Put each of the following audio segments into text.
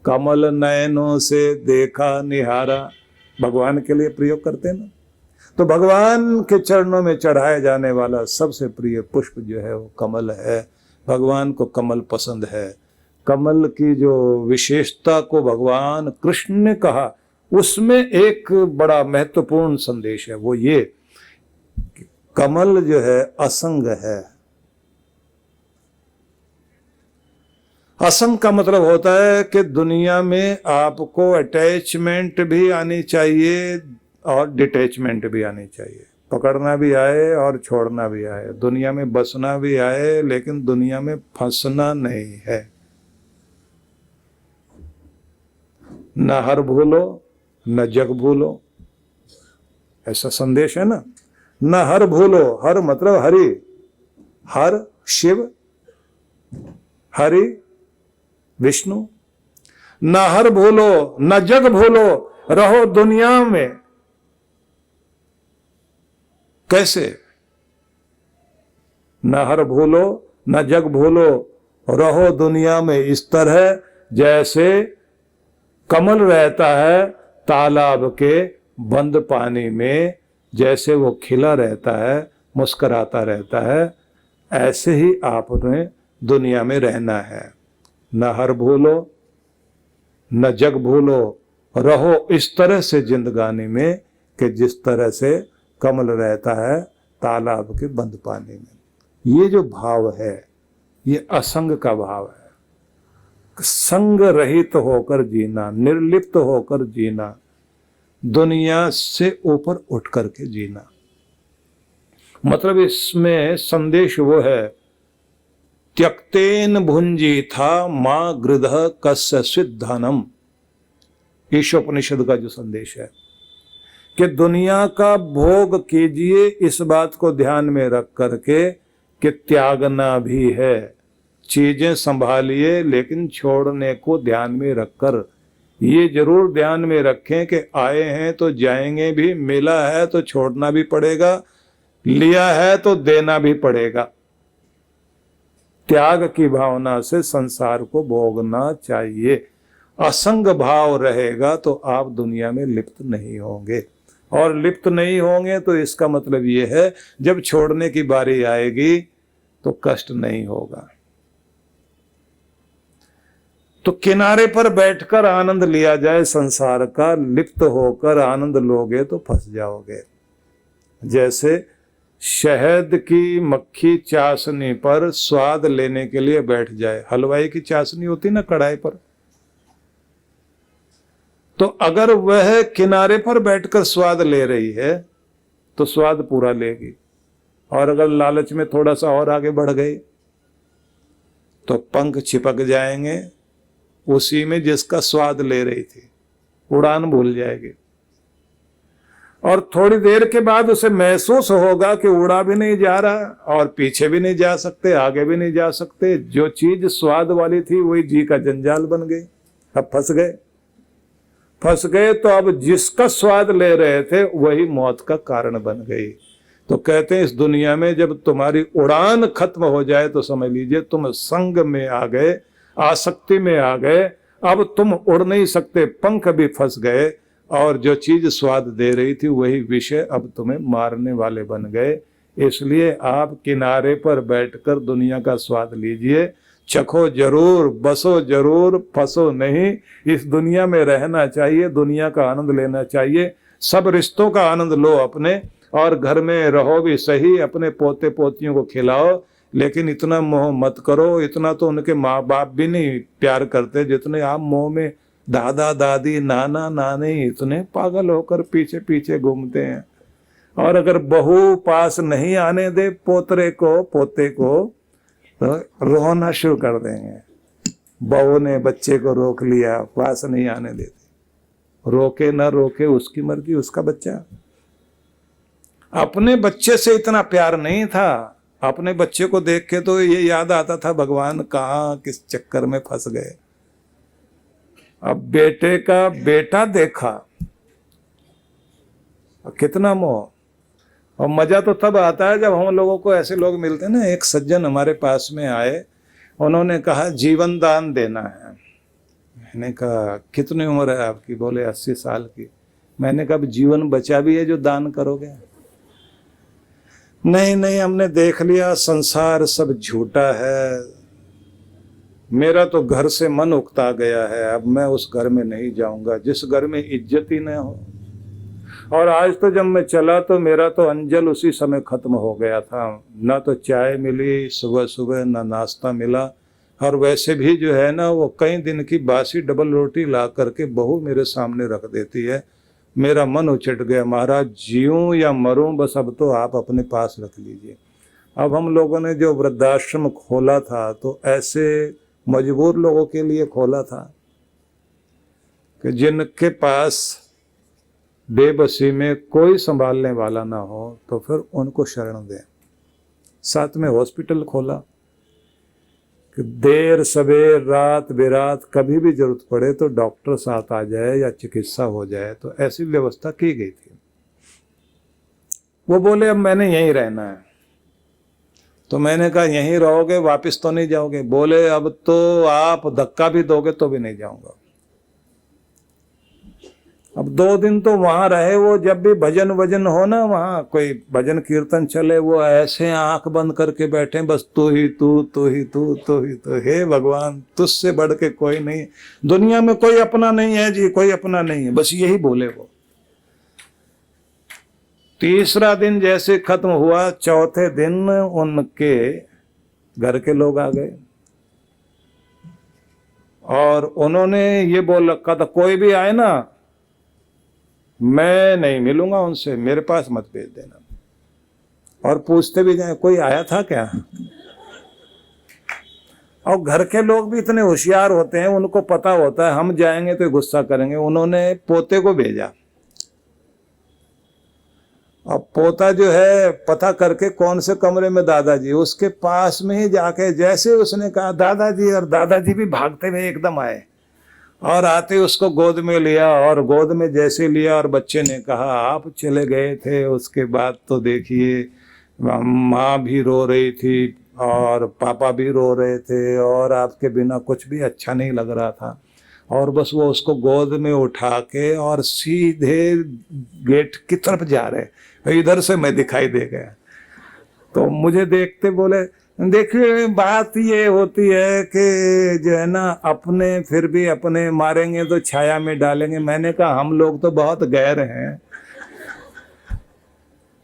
कमल नयनों से देखा निहारा, भगवान के लिए प्रयोग करते हैं ना। तो भगवान के चरणों में चढ़ाए जाने वाला सबसे प्रिय पुष्प जो है वो कमल है। भगवान को कमल पसंद है। कमल की जो विशेषता को भगवान कृष्ण ने कहा, उसमें एक बड़ा महत्वपूर्ण संदेश है, वो ये कि कमल जो है असंग है। असंग का मतलब होता है कि दुनिया में आपको अटैचमेंट भी आनी चाहिए और डिटैचमेंट भी आनी चाहिए। पकड़ना भी आए और छोड़ना भी आए, दुनिया में बसना भी आए, लेकिन दुनिया में फंसना नहीं है। न हर भूलो न जग भूलो, ऐसा संदेश है ना। न हर भूलो, हर मतलब हरि, हर शिव, हरि विष्णु। न हर भूलो न जग भूलो, रहो दुनिया में। कैसे? न हर भूलो न जग भूलो, रहो दुनिया में इस तरह जैसे कमल रहता है तालाब के बंद पानी में, जैसे वो खिला रहता है, मुस्कुराता रहता है, ऐसे ही आपने दुनिया में रहना है। न हर भूलो न जग भूलो, रहो इस तरह से जिंदगानी में कि जिस तरह से कमल रहता है तालाब के बंद पानी में। ये जो भाव है ये असंग का भाव है। संग रहित होकर जीना, निर्लिप्त होकर जीना, दुनिया से ऊपर उठ करके जीना। मतलब इसमें संदेश वो है, त्यक्तेन भुंजी था मां गृध कस्य सिद्धनम। ईशोपनिषद का जो संदेश है कि दुनिया का भोग कीजिए, इस बात को ध्यान में रख करके कि त्यागना भी है। चीजें संभालिए लेकिन छोड़ने को ध्यान में रखकर, ये जरूर ध्यान में रखें कि आए हैं तो जाएंगे भी, मिला है तो छोड़ना भी पड़ेगा, लिया है तो देना भी पड़ेगा। त्याग की भावना से संसार को भोगना चाहिए। असंग भाव रहेगा तो आप दुनिया में लिप्त नहीं होंगे, और लिप्त नहीं होंगे तो इसका मतलब ये है जब छोड़ने की बारी आएगी तो कष्ट नहीं होगा। तो किनारे पर बैठकर आनंद लिया जाए संसार का, लिप्त होकर आनंद लोगे तो फंस जाओगे। जैसे शहद की मक्खी चाशनी पर स्वाद लेने के लिए बैठ जाए, हलवाई की चाशनी होती ना कढ़ाई पर, तो अगर वह किनारे पर बैठकर स्वाद ले रही है तो स्वाद पूरा लेगी, और अगर लालच में थोड़ा सा और आगे बढ़ गई तो पंख चिपक जाएंगे उसी में जिसका स्वाद ले रही थी, उड़ान भूल जाएगी। और थोड़ी देर के बाद उसे महसूस होगा कि उड़ा भी नहीं जा रहा और पीछे भी नहीं जा सकते, आगे भी नहीं जा सकते। जो चीज स्वाद वाली थी वही जी का जंजाल बन गई। अब फंस गए तो अब जिसका स्वाद ले रहे थे वही मौत का कारण बन गई। तो कहते हैं इस दुनिया में जब तुम्हारी उड़ान खत्म हो जाए तो समझ लीजिए तुम संग में आ गए, आसक्ति में आ गए। अब तुम उड़ नहीं सकते, पंख भी फंस गए, और जो चीज स्वाद दे रही थी वही विषय अब तुम्हें मारने वाले बन गए। इसलिए आप किनारे पर बैठकर दुनिया का स्वाद लीजिए, चखो जरूर, बसो जरूर, फंसो नहीं। इस दुनिया में रहना चाहिए, दुनिया का आनंद लेना चाहिए, सब रिश्तों का आनंद लो अपने, और घर में रहो भी सही, अपने पोते पोतियों को खिलाओ, लेकिन इतना मोह मत करो। इतना तो उनके माँ बाप भी नहीं प्यार करते जितने आप मोह में दादा दादी नाना नानी इतने पागल होकर पीछे पीछे घूमते हैं। और अगर बहू पास नहीं आने दे पोतरे को पोते को तो रोना शुरू कर देंगे। बहू ने बच्चे को रोक लिया, पास नहीं आने देती। रोके ना रोके उसकी मर्जी, उसका बच्चा। अपने बच्चे से इतना प्यार नहीं था, अपने बच्चे को देख के तो ये याद आता था भगवान कहाँ किस चक्कर में फंस गए। अब बेटे का बेटा देखा, कितना मोह। और मजा तो तब आता है जब हम लोगों को ऐसे लोग मिलते हैं ना। एक सज्जन हमारे पास में आए, उन्होंने कहा जीवन दान देना है। मैंने कहा कितनी उम्र है आपकी? बोले 80 साल की। मैंने कहा जीवन बचा भी है जो दान करोगे? नहीं नहीं, हमने देख लिया संसार सब झूठा है, मेरा तो घर से मन उकता गया है, अब मैं उस घर में नहीं जाऊंगा जिस घर में इज्जत ही न हो। और आज तो जब मैं चला तो मेरा तो अंजल उसी समय खत्म हो गया था, ना तो चाय मिली सुबह सुबह, ना नाश्ता मिला। और वैसे भी जो है ना, वो कई दिन की बासी डबल रोटी ला करके बहू मेरे सामने रख देती है। मेरा मन उचट गया, महाराज जीऊं या मरूं, बस अब तो आप अपने पास रख लीजिए। अब हम लोगों ने जो वृद्धाश्रम खोला था तो ऐसे मजबूर लोगों के लिए खोला था कि जिनके पास बेबसी में कोई संभालने वाला ना हो, तो फिर उनको शरण दें। साथ में हॉस्पिटल खोला कि देर सवेर रात बेरात कभी भी जरूरत पड़े तो डॉक्टर साथ आ जाए या चिकित्सा हो जाए, तो ऐसी व्यवस्था की गई थी। वो बोले अब मैंने यहीं रहना है। तो मैंने कहा यहीं रहोगे, वापस तो नहीं जाओगे? बोले अब तो आप धक्का भी दोगे तो भी नहीं जाऊंगा। अब 2 दिन तो वहां रहे। वो जब भी भजन वजन हो ना, वहां कोई भजन कीर्तन चले, वो ऐसे आंख बंद करके बैठे, बस तू ही तू, तू ही तू, तू ही तू। हे भगवान, तुझसे बढ़ के कोई नहीं, दुनिया में कोई अपना नहीं है जी, कोई अपना नहीं है, बस यही बोले वो। तीसरा दिन जैसे खत्म हुआ, चौथे दिन उनके घर के लोग आ गए और उन्होंने ये बोल रखा था कोई भी आए ना, मैं नहीं मिलूंगा उनसे, मेरे पास मत भेज देना। और पूछते भी जाए कोई आया था क्या? और घर के लोग भी इतने होशियार होते हैं, उनको पता होता है हम जाएंगे तो गुस्सा करेंगे। उन्होंने पोते को भेजा। अब पोता जो है पता करके कौन से कमरे में दादाजी, उसके पास में ही जाके जैसे उसने कहा दादाजी, और दादाजी भी भागते हुए एकदम आए और आते उसको गोद में लिया। और गोद में जैसे लिया और बच्चे ने कहा आप चले गए थे, उसके बाद तो देखिए माँ भी रो रही थी और पापा भी रो रहे थे और आपके बिना कुछ भी अच्छा नहीं लग रहा था। और बस वो उसको गोद में उठा के और सीधे गेट की तरफ जा रहे, इधर से मैं दिखाई दे गया। तो मुझे देखते बोले देखिए बात ये होती है कि जो है ना, अपने फिर भी अपने मारेंगे तो छाया में डालेंगे। मैंने कहा हम लोग तो बहुत गैर हैं,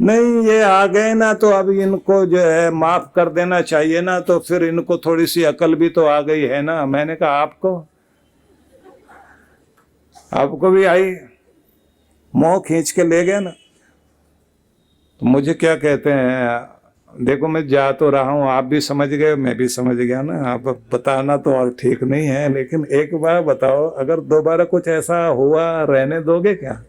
नहीं ये आ गए ना तो अब इनको जो है माफ कर देना चाहिए ना, तो फिर इनको थोड़ी सी अकल भी तो आ गई है ना। मैंने कहा आपको भी आई, मोह खींच के ले गया ना। तो मुझे क्या कहते हैं, देखो मैं जा तो रहा हूं, आप भी समझ गए, मैं भी समझ गया ना। आप बताना तो और ठीक नहीं है, लेकिन एक बार बताओ, अगर दोबारा कुछ ऐसा हुआ रहने दोगे क्या?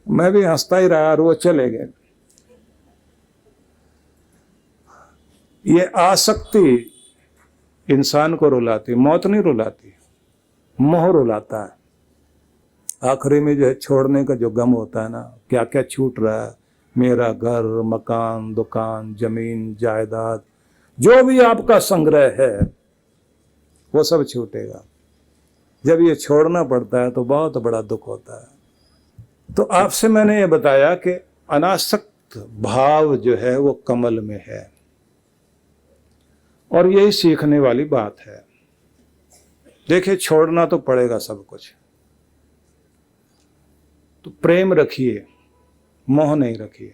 मैं भी हंसता ही रहा और वो चले गए। ये आसक्ति इंसान को रुलाती, मौत नहीं रुलाती, मोह रुलाता है। आखिरी में जो है छोड़ने का जो गम होता है ना, क्या क्या छूट रहा है, मेरा घर मकान दुकान जमीन जायदाद जो भी आपका संग्रह है वो सब छूटेगा। जब ये छोड़ना पड़ता है तो बहुत बड़ा दुख होता है। तो आपसे मैंने ये बताया कि अनासक्त भाव जो है वो कमल में है, और यही सीखने वाली बात है। देखिए छोड़ना तो पड़ेगा सब कुछ, तो प्रेम रखिए, मोह नहीं रखिए।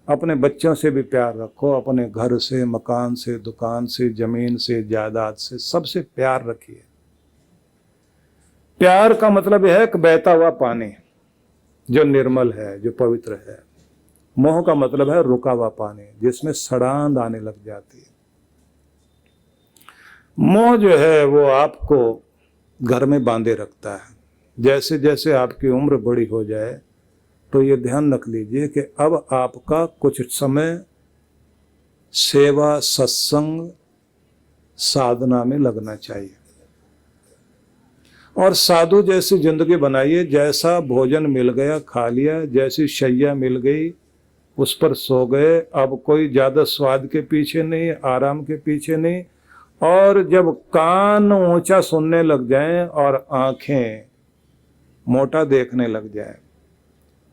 अपने बच्चों से भी प्यार रखो, अपने घर से मकान से दुकान से जमीन से जायदाद से सबसे प्यार रखिए। प्यार का मतलब यह है कि बहता हुआ पानी जो निर्मल है, जो पवित्र है। मोह का मतलब है रुका हुआ पानी जिसमें सड़ांध आने लग जाती है। मोह जो है वो आपको घर में बांधे रखता है। जैसे जैसे आपकी उम्र बड़ी हो जाए तो ये ध्यान रख लीजिए कि अब आपका कुछ समय सेवा सत्संग साधना में लगना चाहिए। और साधु जैसी जिंदगी बनाइए, जैसा भोजन मिल गया खा लिया, जैसी शैया मिल गई उस पर सो गए। अब कोई ज्यादा स्वाद के पीछे नहीं, आराम के पीछे नहीं। और जब कान ऊंचा सुनने लग जाएं और आंखें मोटा देखने लग जाएं,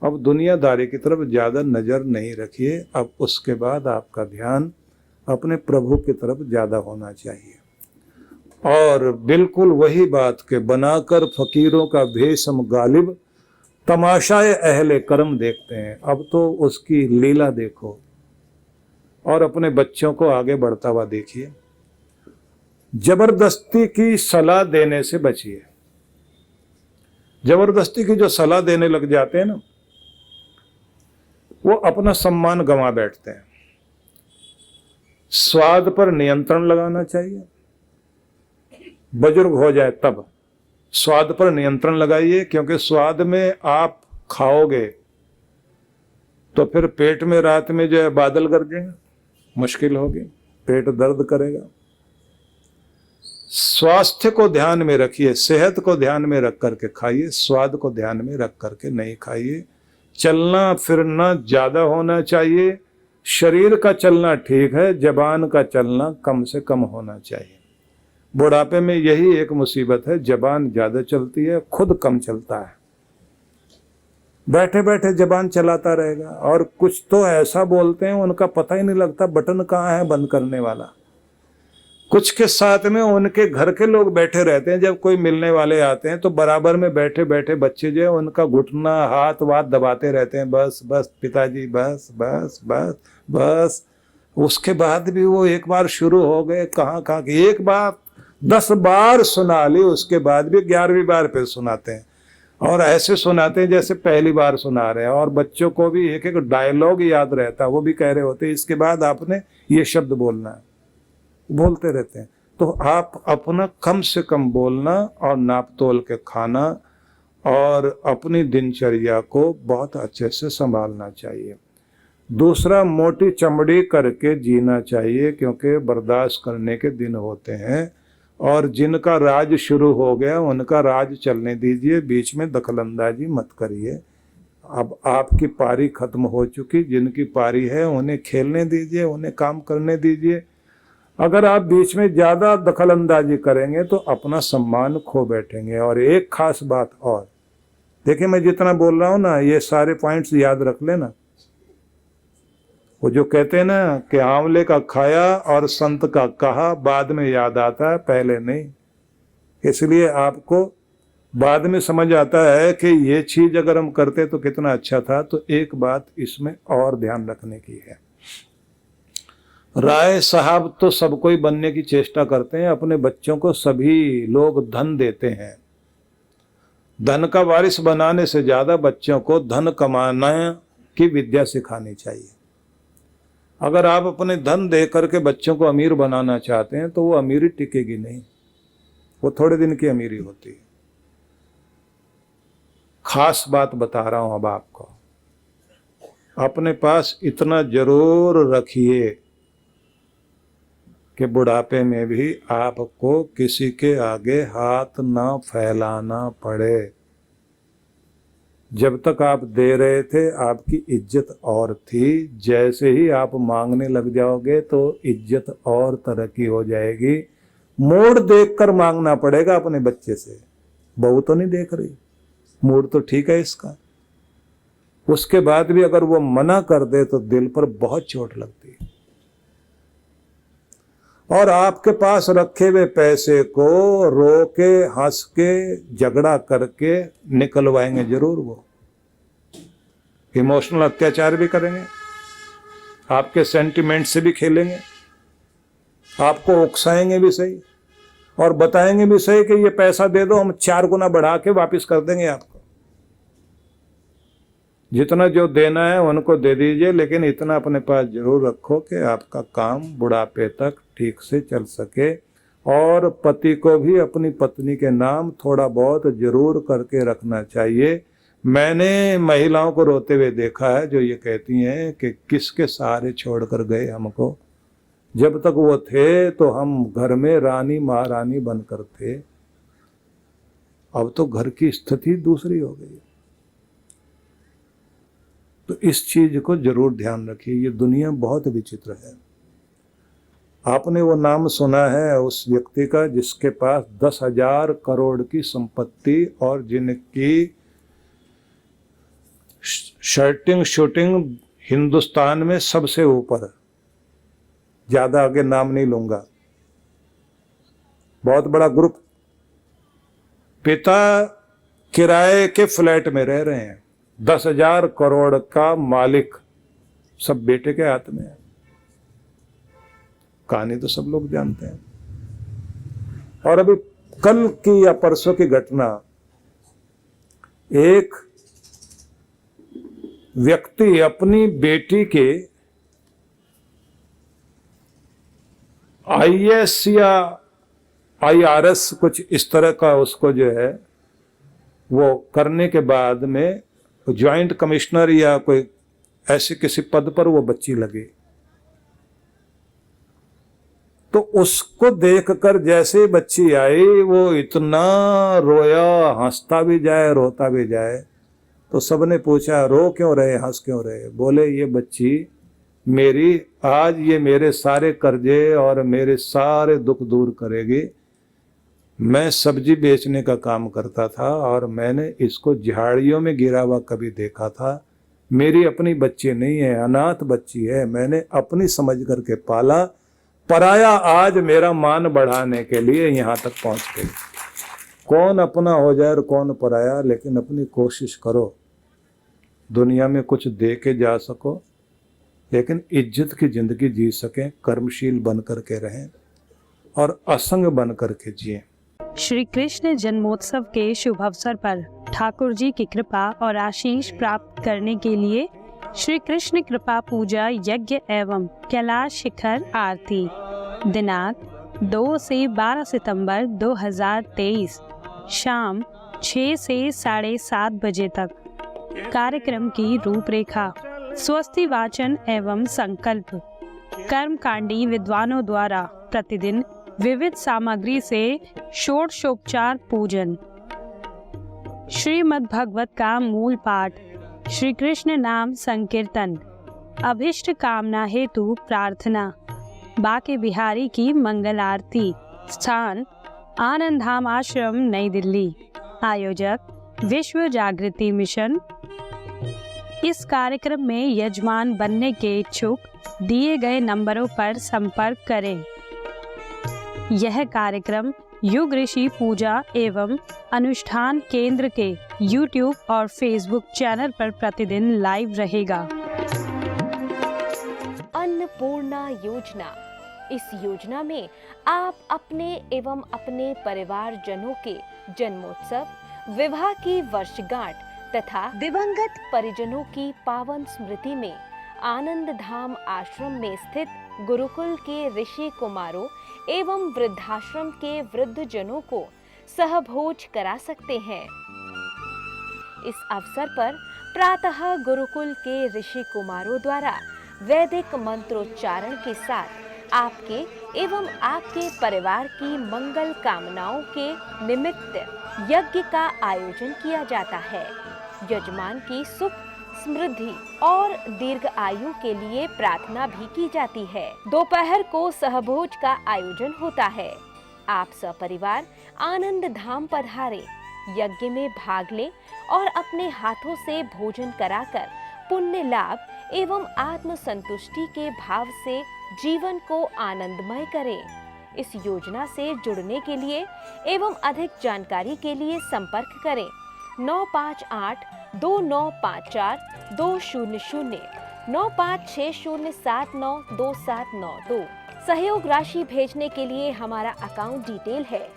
अब दुनियादारी की तरफ ज्यादा नजर नहीं रखिए। अब उसके बाद आपका ध्यान अपने प्रभु की तरफ ज्यादा होना चाहिए। और बिल्कुल वही बात के बनाकर फकीरों का भेष हम गालिब तमाशाए अहले कर्म देखते हैं। अब तो उसकी लीला देखो और अपने बच्चों को आगे बढ़ता हुआ देखिए। जबरदस्ती की सलाह देने से बचिए। जबरदस्ती की जो सलाह देने लग जाते हैं ना, वो अपना सम्मान गंवा बैठते हैं। स्वाद पर नियंत्रण लगाना चाहिए। बुजुर्ग हो जाए तब स्वाद पर नियंत्रण लगाइए, क्योंकि स्वाद में आप खाओगे तो फिर पेट में रात में जो है बादल गरजेंगे, मुश्किल होगी, पेट दर्द करेगा। स्वास्थ्य को ध्यान में रखिए, सेहत को ध्यान में रख करके खाइए, स्वाद को ध्यान में रख करके नहीं खाइए। चलना फिरना ज्यादा होना चाहिए। शरीर का चलना ठीक है, जबान का चलना कम से कम होना चाहिए। बुढ़ापे में यही एक मुसीबत है, जबान ज्यादा चलती है, खुद कम चलता है। बैठे बैठे जबान चलाता रहेगा और कुछ तो ऐसा बोलते हैं उनका पता ही नहीं लगता बटन कहाँ है बंद करने वाला। कुछ के साथ में उनके घर के लोग बैठे रहते हैं, जब कोई मिलने वाले आते हैं तो बराबर में बैठे बैठे बच्चे जो है उनका घुटना हाथ वाथ दबाते रहते हैं, बस बस पिताजी बस बस बस बस। उसके बाद भी वो एक बार शुरू हो गए, कहाँ कहाँ की एक बात 10 बार सुना ली, उसके बाद भी 11वीं बार फिर सुनाते हैं और ऐसे सुनाते हैं जैसे पहली बार सुना रहे हैं। और बच्चों को भी एक एक डायलॉग याद रहता है, वो भी कह रहे होते हैं इसके बाद आपने ये शब्द बोलना है, बोलते रहते हैं। तो आप अपना कम से कम बोलना और नाप तोल के खाना और अपनी दिनचर्या को बहुत अच्छे से संभालना चाहिए। दूसरा, मोटी चमड़ी करके जीना चाहिए, क्योंकि बर्दाश्त करने के दिन होते हैं और जिनका राज शुरू हो गया उनका राज चलने दीजिए, बीच में दखलंदाजी मत करिए। अब आपकी पारी खत्म हो चुकी, जिनकी पारी है उन्हें खेलने दीजिए, उन्हें काम करने दीजिए। अगर आप बीच में ज्यादा दखलंदाजी करेंगे तो अपना सम्मान खो बैठेंगे। और एक खास बात और, देखिए मैं जितना बोल रहा हूं ना, ये सारे पॉइंट्स याद रख लेना। वो जो कहते हैं ना कि आंवले का खाया और संत का कहा, बाद में याद आता है, पहले नहीं। इसलिए आपको बाद में समझ आता है कि ये चीज अगर हम करते तो कितना अच्छा था। तो एक बात इसमें और ध्यान रखने की है, राय साहब तो सब कोई बनने की चेष्टा करते हैं, अपने बच्चों को सभी लोग धन देते हैं। धन का वारिस बनाने से ज्यादा बच्चों को धन कमाना की विद्या सिखानी चाहिए। अगर आप अपने धन दे करके बच्चों को अमीर बनाना चाहते हैं तो वो अमीरी टिकेगी नहीं, वो थोड़े दिन की अमीरी होती है। खास बात बता रहा हूं अब आपको, अपने पास इतना जरूर रखिए कि बुढ़ापे में भी आपको किसी के आगे हाथ ना फैलाना पड़े। जब तक आप दे रहे थे आपकी इज्जत और थी, जैसे ही आप मांगने लग जाओगे तो इज्जत और तरक्की हो जाएगी। मोड़ देखकर मांगना पड़ेगा अपने बच्चे से। बहू तो नहीं देख रही, मूड तो ठीक है इसका, उसके बाद भी अगर वो मना कर दे तो दिल पर बहुत चोट लगती है। और आपके पास रखे हुए पैसे को रो के हंस के झगड़ा करके निकलवाएंगे जरूर, वो इमोशनल अत्याचार भी करेंगे, आपके सेंटिमेंट से भी खेलेंगे, आपको उकसाएंगे भी सही और बताएंगे भी सही कि ये पैसा दे दो, हम 4 गुना बढ़ा के वापस कर देंगे आपको। जितना जो देना है उनको दे दीजिए, लेकिन इतना अपने पास जरूर रखो कि आपका काम बुढ़ापे तक ठीक से चल सके। और पति को भी अपनी पत्नी के नाम थोड़ा बहुत जरूर करके रखना चाहिए। मैंने महिलाओं को रोते हुए देखा है जो ये कहती हैं कि किसके सहारे छोड़कर गए हमको, जब तक वो थे तो हम घर में रानी महारानी बनकर थे, अब तो घर की स्थिति दूसरी हो गई। तो इस चीज को जरूर ध्यान रखिए, ये दुनिया बहुत विचित्र है। आपने वो नाम सुना है उस व्यक्ति का जिसके पास 10,000 करोड़ की संपत्ति और जिनकी शूटिंग हिंदुस्तान में सबसे ऊपर, ज्यादा आगे नाम नहीं लूंगा, बहुत बड़ा ग्रुप। पिता किराए के फ्लैट में रह रहे हैं, 10,000 करोड़ का मालिक सब बेटे के हाथ में है। कहानी तो सब लोग जानते हैं। और अभी कल की या परसों की घटना, एक व्यक्ति अपनी बेटी के IAS या IRS कुछ इस तरह का उसको जो है वो करने के बाद में ज्वाइंट कमिश्नर या कोई ऐसे किसी पद पर वो बच्ची लगी, तो उसको देखकर जैसे बच्ची आई वो इतना रोया, हंसता भी जाए रोता भी जाए। तो सबने पूछा रो क्यों रहे, हंस क्यों रहे? बोले ये बच्ची मेरी आज ये मेरे सारे कर्जे और मेरे सारे दुख दूर करेगी। मैं सब्जी बेचने का काम करता था और मैंने इसको झाड़ियों में गिरा हुआ कभी देखा था। मेरी अपनी बच्ची नहीं है, अनाथ बच्ची है, मैंने अपनी समझ करके पाला। पराया आज मेरा मान बढ़ाने के लिए यहाँ तक पहुँच गई। कौन अपना हो जाए और कौन पराया, लेकिन अपनी कोशिश करो दुनिया में कुछ दे के जा सको, लेकिन इज्जत की जिंदगी जी सकें, कर्मशील बन करके रहें और असंग बन करके जिएं। श्री कृष्ण जन्मोत्सव के शुभ अवसर पर ठाकुर जी की कृपा और आशीष प्राप्त करने के लिए श्री कृष्ण कृपा पूजा यज्ञ एवं कैलाश शिखर आरती दिनांक 2 से 12 सितंबर 2023 शाम 6 से 7:30 बजे तक। कार्यक्रम की रूपरेखा, स्वस्ति वाचन एवं संकल्प, कर्मकांडी विद्वानों द्वारा प्रतिदिन विविध सामग्री से षोडशोपचार पूजन, श्रीमद् भागवत का मूल पाठ, श्री कृष्ण नाम संकीर्तन, अभिष्ट कामना हेतु प्रार्थना, बाके बिहारी की मंगल आरती। स्थान आनंद धाम आश्रम, नई दिल्ली। आयोजक विश्व जागृति मिशन। इस कार्यक्रम में यजमान बनने के इच्छुक दिए गए नंबरों पर संपर्क करें। यह कार्यक्रम युग ऋषि पूजा एवं अनुष्ठान केंद्र के YouTube और Facebook चैनल पर प्रतिदिन लाइव रहेगा। अन्नपूर्णा योजना, इस योजना में आप अपने एवं अपने परिवार जनों के जन्मोत्सव, विवाह की वर्षगांठ तथा दिवंगत परिजनों की पावन स्मृति में आनंद धाम आश्रम में स्थित गुरुकुल के ऋषि कुमारों एवं वृद्धाश्रम के वृद्ध जनों को सहभोज करा सकते हैं। इस अवसर पर प्रातः गुरुकुल के ऋषि कुमारों द्वारा वैदिक मंत्रोच्चारण के साथ आपके एवं आपके परिवार की मंगल कामनाओं के निमित्त यज्ञ का आयोजन किया जाता है। यजमान की सुख, समृद्धि और दीर्घ आयु के लिए प्रार्थना भी की जाती है। दोपहर को सहभोज का आयोजन होता है। आप सपरिवार आनंद धाम पधारे, यज्ञ में भाग लें और अपने हाथों से भोजन कराकर पुण्य लाभ एवं आत्म संतुष्टि के भाव से जीवन को आनंदमय करें। इस योजना से जुड़ने के लिए एवं अधिक जानकारी के लिए संपर्क करें 9582954200 9560792792। सहयोग राशि भेजने के लिए हमारा अकाउंट डिटेल है